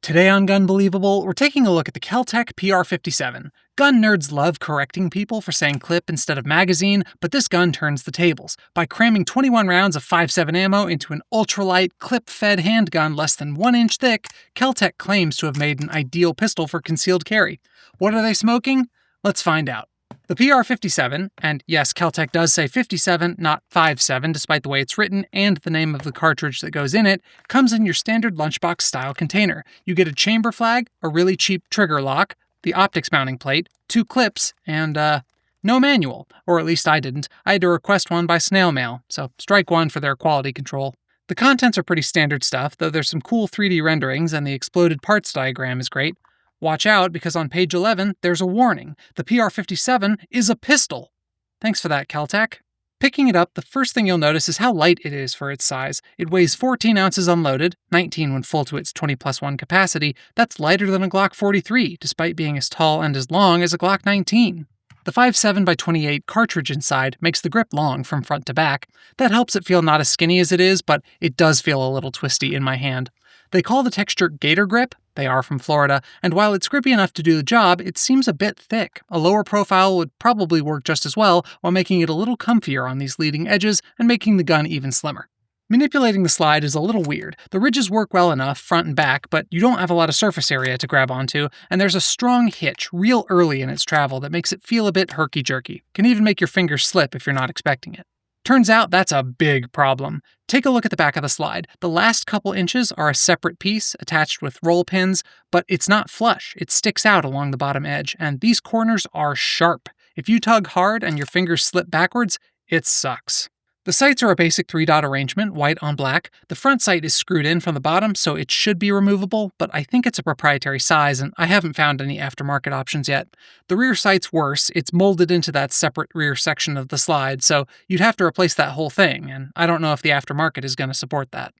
Today on Gun Believable, we're taking a look at the KelTec PR-5.7. Gun nerds love correcting people for saying clip instead of magazine, but this gun turns the tables. By cramming 21 rounds of 5.7 ammo into an ultralight, clip-fed handgun less than 1 inch thick, KelTec claims to have made an ideal pistol for concealed carry. What are they smoking? Let's find out. The PR-5.7, and yes, KelTec does say 57, not 5.7, despite the way it's written and the name of the cartridge that goes in it, comes in your standard lunchbox style container. You get a chamber flag, a really cheap trigger lock, the optics mounting plate, 2 clips, and no manual. Or at least I didn't. I had to request one by snail mail, so strike one for their quality control. The contents are pretty standard stuff, though there's some cool 3D renderings and the exploded parts diagram is great. Watch out, because on page 11, there's a warning. The PR-5.7 is a pistol. Thanks for that, KelTec. Picking it up, the first thing you'll notice is how light it is for its size. It weighs 14 ounces unloaded, 19 when full to its 20+1 capacity. That's lighter than a Glock 43, despite being as tall and as long as a Glock 19. The 5.7x28 cartridge inside makes the grip long from front to back. That helps it feel not as skinny as it is, but it does feel a little twisty in my hand. They call the texture Gator Grip. They are from Florida, and while it's grippy enough to do the job, it seems a bit thick. A lower profile would probably work just as well, while making it a little comfier on these leading edges and making the gun even slimmer. Manipulating the slide is a little weird. The ridges work well enough, front and back, but you don't have a lot of surface area to grab onto, and there's a strong hitch real early in its travel that makes it feel a bit herky-jerky. Can even make your fingers slip if you're not expecting it. Turns out that's a big problem. Take a look at the back of the slide. The last couple inches are a separate piece attached with roll pins, but it's not flush. It sticks out along the bottom edge, and these corners are sharp. If you tug hard and your fingers slip backwards, it sucks. The sights are a basic 3-dot arrangement, white on black. The front sight is screwed in from the bottom, so it should be removable, but I think it's a proprietary size, and I haven't found any aftermarket options yet. The rear sight's worse. It's molded into that separate rear section of the slide, so you'd have to replace that whole thing, and I don't know if the aftermarket is going to support that.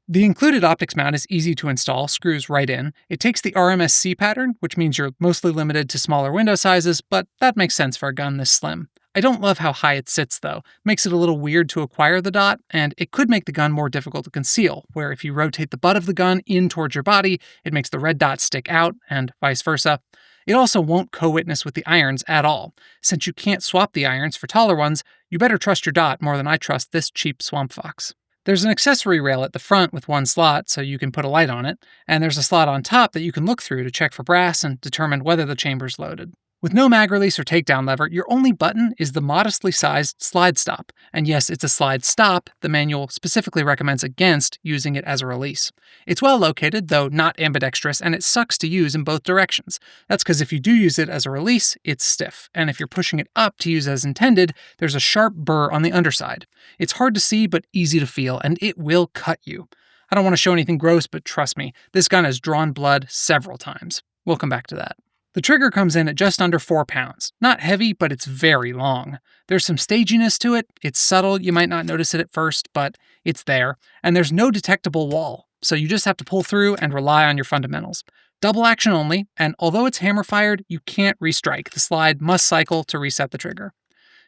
The included optics mount is easy to install, screws right in. It takes the RMSC pattern, which means you're mostly limited to smaller window sizes, but that makes sense for a gun this slim. I don't love how high it sits, though. Makes it a little weird to acquire the dot, and it could make the gun more difficult to conceal, where if you rotate the butt of the gun in towards your body, it makes the red dot stick out, and vice versa. It also won't co-witness with the irons at all. Since you can't swap the irons for taller ones, you better trust your dot more than I trust this cheap Swamp Fox. There's an accessory rail at the front with one slot, so you can put a light on it, and there's a slot on top that you can look through to check for brass and determine whether the chamber's loaded. With no mag release or takedown lever, your only button is the modestly sized slide stop. And yes, it's a slide stop. The manual specifically recommends against using it as a release. It's well located, though not ambidextrous, and it sucks to use in both directions. That's because if you do use it as a release, it's stiff. And if you're pushing it up to use as intended, there's a sharp burr on the underside. It's hard to see, but easy to feel, and it will cut you. I don't want to show anything gross, but trust me, this gun has drawn blood several times. We'll come back to that. The trigger comes in at just under 4 pounds. Not heavy, but it's very long. There's some staginess to it. It's subtle, you might not notice it at first, but it's there. And there's no detectable wall, so you just have to pull through and rely on your fundamentals. Double action only, and although it's hammer fired, you can't restrike. The slide must cycle to reset the trigger.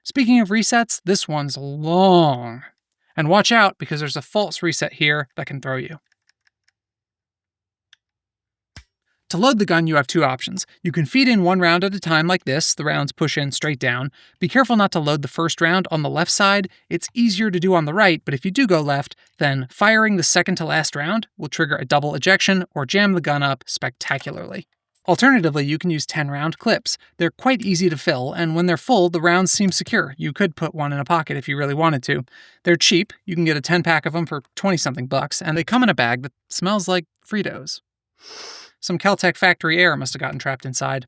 Speaking of resets, this one's long. And watch out, because there's a false reset here that can throw you. To load the gun, you have 2 options. You can feed in 1 round at a time like this. The rounds push in straight down. Be careful not to load the first round on the left side. It's easier to do on the right, but if you do go left, then firing the second to last round will trigger a double ejection or jam the gun up spectacularly. Alternatively, you can use 10-round clips. They're quite easy to fill, and when they're full, the rounds seem secure. You could put one in a pocket if you really wanted to. They're cheap. You can get a 10-pack of them for 20-something bucks, and they come in a bag that smells like Fritos. Some KelTec factory air must have gotten trapped inside.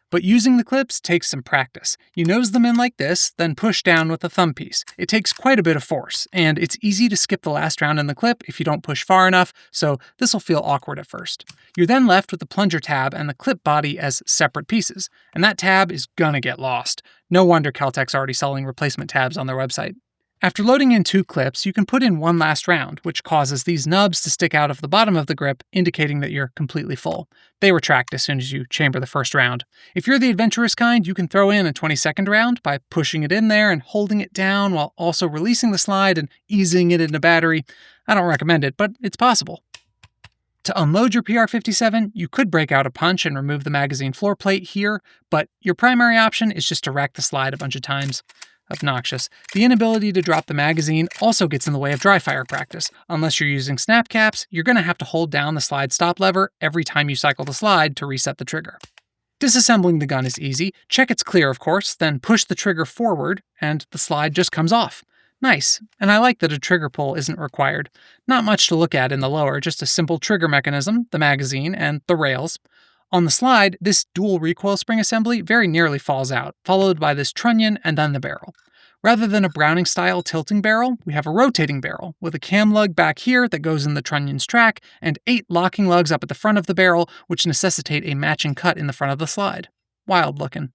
But using the clips takes some practice. You nose them in like this, then push down with the thumb piece. It takes quite a bit of force, and it's easy to skip the last round in the clip if you don't push far enough, so this will feel awkward at first. You're then left with the plunger tab and the clip body as separate pieces, and that tab is gonna get lost. No wonder KelTec's already selling replacement tabs on their website. After loading in 2 clips, you can put in 1 last round, which causes these nubs to stick out of the bottom of the grip, indicating that you're completely full. They retract as soon as you chamber the first round. If you're the adventurous kind, you can throw in a 22nd round by pushing it in there and holding it down while also releasing the slide and easing it into battery. I don't recommend it, but it's possible. To unload your PR-57, you could break out a punch and remove the magazine floor plate here, but your primary option is just to rack the slide a bunch of times. Obnoxious. The inability to drop the magazine also gets in the way of dry fire practice. Unless you're using snap caps, you're going to have to hold down the slide stop lever every time you cycle the slide to reset the trigger. Disassembling the gun is easy. Check it's clear, of course, then push the trigger forward, and the slide just comes off. Nice, and I like that a trigger pull isn't required. Not much to look at in the lower, just a simple trigger mechanism, the magazine, and the rails. On the slide, this dual recoil spring assembly very nearly falls out, followed by this trunnion and then the barrel. Rather than a Browning-style tilting barrel, we have a rotating barrel, with a cam lug back here that goes in the trunnion's track, and 8 locking lugs up at the front of the barrel, which necessitate a matching cut in the front of the slide. Wild looking.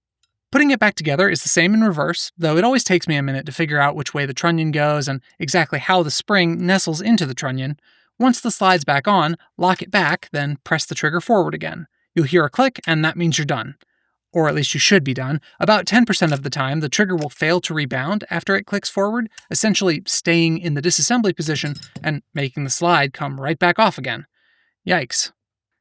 Putting it back together is the same in reverse, though it always takes me a minute to figure out which way the trunnion goes and exactly how the spring nestles into the trunnion. Once the slide's back on, lock it back, then press the trigger forward again. You'll hear a click, and that means you're done. Or at least you should be done. About 10% of the time, the trigger will fail to rebound after it clicks forward, essentially staying in the disassembly position and making the slide come right back off again. Yikes.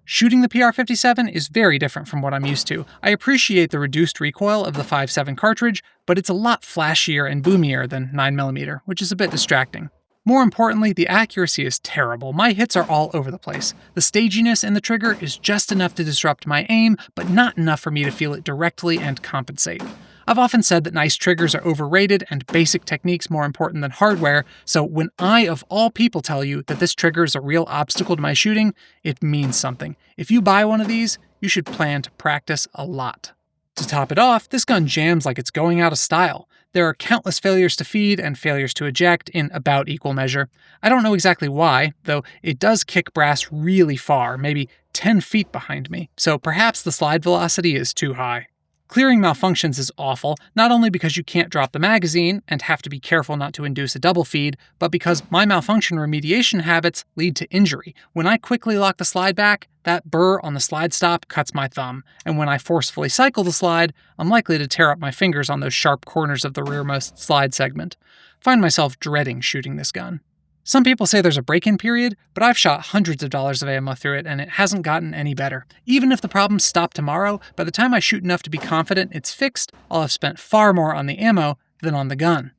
Shooting the PR-57 is very different from what I'm used to. I appreciate the reduced recoil of the 5.7 cartridge, but it's a lot flashier and boomier than 9mm, which is a bit distracting. More importantly, the accuracy is terrible. My hits are all over the place. The staginess in the trigger is just enough to disrupt my aim, but not enough for me to feel it directly and compensate. I've often said that nice triggers are overrated and basic techniques more important than hardware, so when I, of all people, tell you that this trigger is a real obstacle to my shooting, it means something. If you buy one of these, you should plan to practice a lot. To top it off, this gun jams like it's going out of style. There are countless failures to feed and failures to eject in about equal measure. I don't know exactly why, though it does kick brass really far, maybe 10 feet behind me, so perhaps the slide velocity is too high. Clearing malfunctions is awful, not only because you can't drop the magazine and have to be careful not to induce a double feed, but because my malfunction remediation habits lead to injury. When I quickly lock the slide back, that burr on the slide stop cuts my thumb, and when I forcefully cycle the slide, I'm likely to tear up my fingers on those sharp corners of the rearmost slide segment. Find myself dreading shooting this gun. Some people say there's a break-in period, but I've shot hundreds of dollars of ammo through it and it hasn't gotten any better. Even if the problems stop tomorrow, by the time I shoot enough to be confident it's fixed, I'll have spent far more on the ammo than on the gun.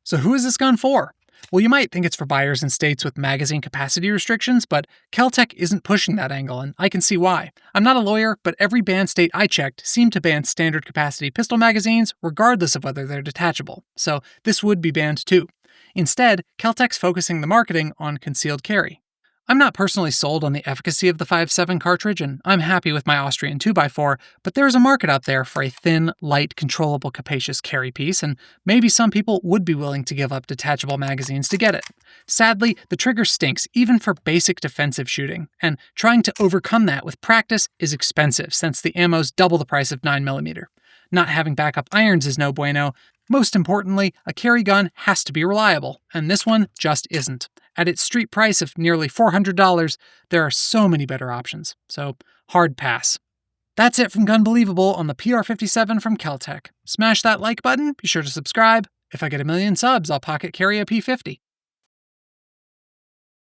So who is this gun for? Well, you might think it's for buyers in states with magazine capacity restrictions, but KelTec isn't pushing that angle, and I can see why. I'm not a lawyer, but every banned state I checked seemed to ban standard capacity pistol magazines, regardless of whether they're detachable, so this would be banned too. Instead, KelTec's focusing the marketing on concealed carry. I'm not personally sold on the efficacy of the 5.7 cartridge, and I'm happy with my Austrian 2x4, but there's a market out there for a thin, light, controllable, capacious carry piece, and maybe some people would be willing to give up detachable magazines to get it. Sadly, the trigger stinks even for basic defensive shooting, and trying to overcome that with practice is expensive since the ammo's double the price of 9mm. Not having backup irons is no bueno. Most importantly, a carry gun has to be reliable, and this one just isn't. At its street price of nearly $400, there are so many better options, so hard pass. That's it from Gunbelievable on the PR-57 from KelTec. Smash that like button, be sure to subscribe. If I get 1 million subs, I'll pocket carry a P50.